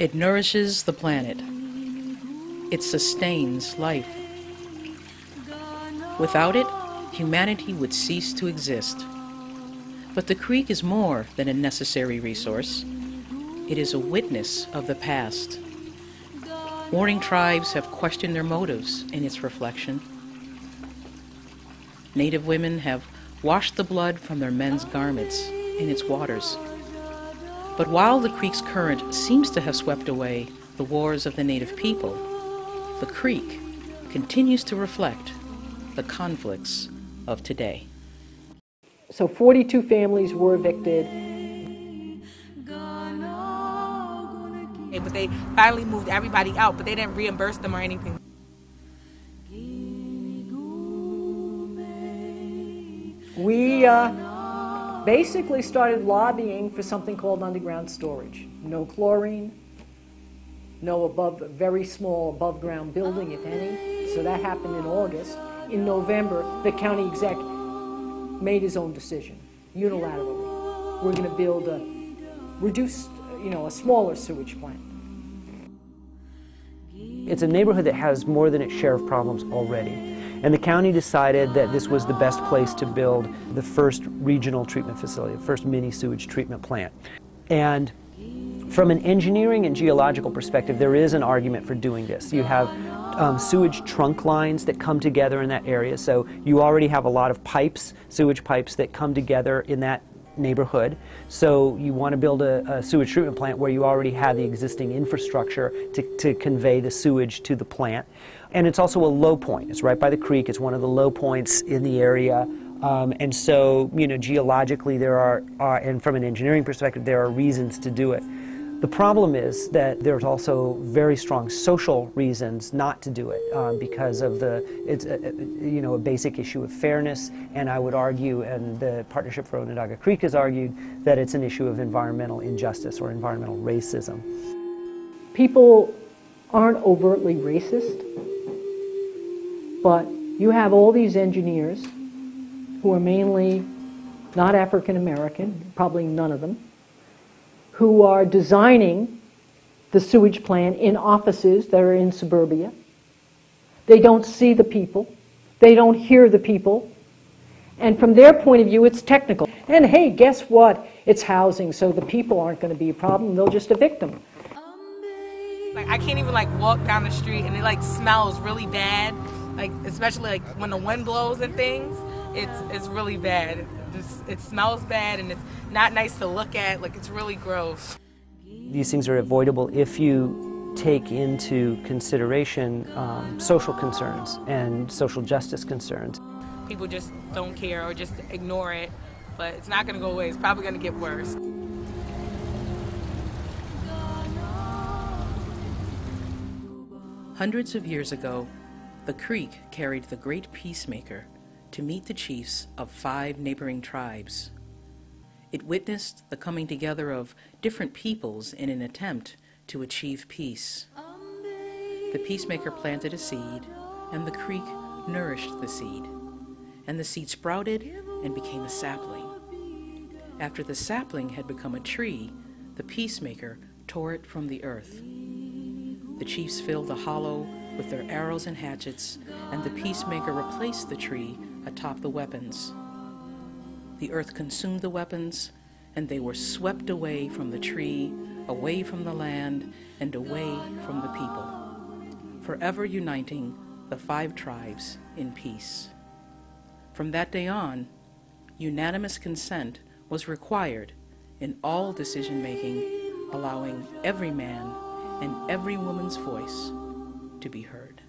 It nourishes the planet. It sustains life. Without it, humanity would cease to exist. But the creek is more than a necessary resource. It is a witness of the past. Warring tribes have questioned their motives in its reflection. Native women have washed the blood from their men's garments in its waters. But while the creek's current seems to have swept away the wars of the native people, the creek continues to reflect the conflicts of today. So 42 families were evicted. But they finally moved everybody out, but they didn't reimburse them or anything. We basically started lobbying for something called underground storage. No chlorine, no very small above ground building, if any. So that happened in August. In November, the county exec made his own decision, unilaterally. We're going to build a reduced, a smaller sewage plant. It's a neighborhood that has more than its share of problems already. And the county decided that this was the best place to build the first regional treatment facility, the first mini sewage treatment plant. And from an engineering and geological perspective, there is an argument for doing this. You have sewage trunk lines that come together in that area, so you already have a lot of pipes, sewage pipes that come together in that neighborhood. So you want to build a sewage treatment plant where you already have the existing infrastructure to convey the sewage to the plant. And it's also a low point. It's right by the creek. It's one of the low points in the area. And so, geologically there are, and from an engineering perspective, there are reasons to do it. The problem is that there's also very strong social reasons not to do it because of it's a basic issue of fairness, and I would argue, and the Partnership for Onondaga Creek has argued, that it's an issue of environmental injustice or environmental racism. People aren't overtly racist, but you have all these engineers who are mainly not African American, probably none of them, who are designing the sewage plant in offices that are in suburbia. They don't see the people. They don't hear the people. And from their point of view, it's technical. And hey, guess what? It's housing, so the people aren't going to be a problem. They'll just evict them. Like, I can't even walk down the street, and it smells really bad. Especially when the wind blows and things, it's really bad. It smells bad, and it's not nice to look at. It's really gross. These things are avoidable if you take into consideration social concerns and social justice concerns. People just don't care or just ignore it, but it's not going to go away. It's probably going to get worse. Hundreds of years ago, the creek carried the great peacemaker to meet the chiefs of 5 neighboring tribes. It witnessed the coming together of different peoples in an attempt to achieve peace. The peacemaker planted a seed, and the creek nourished the seed, and the seed sprouted and became a sapling. After the sapling had become a tree, the peacemaker tore it from the earth. The chiefs filled the hollow with their arrows and hatchets, and the peacemaker replaced the tree atop the weapons. The earth consumed the weapons, and they were swept away from the tree, away from the land, and away from the people, forever uniting the 5 tribes in peace. From that day on, unanimous consent was required in all decision-making, allowing every man and every woman's voice to be heard.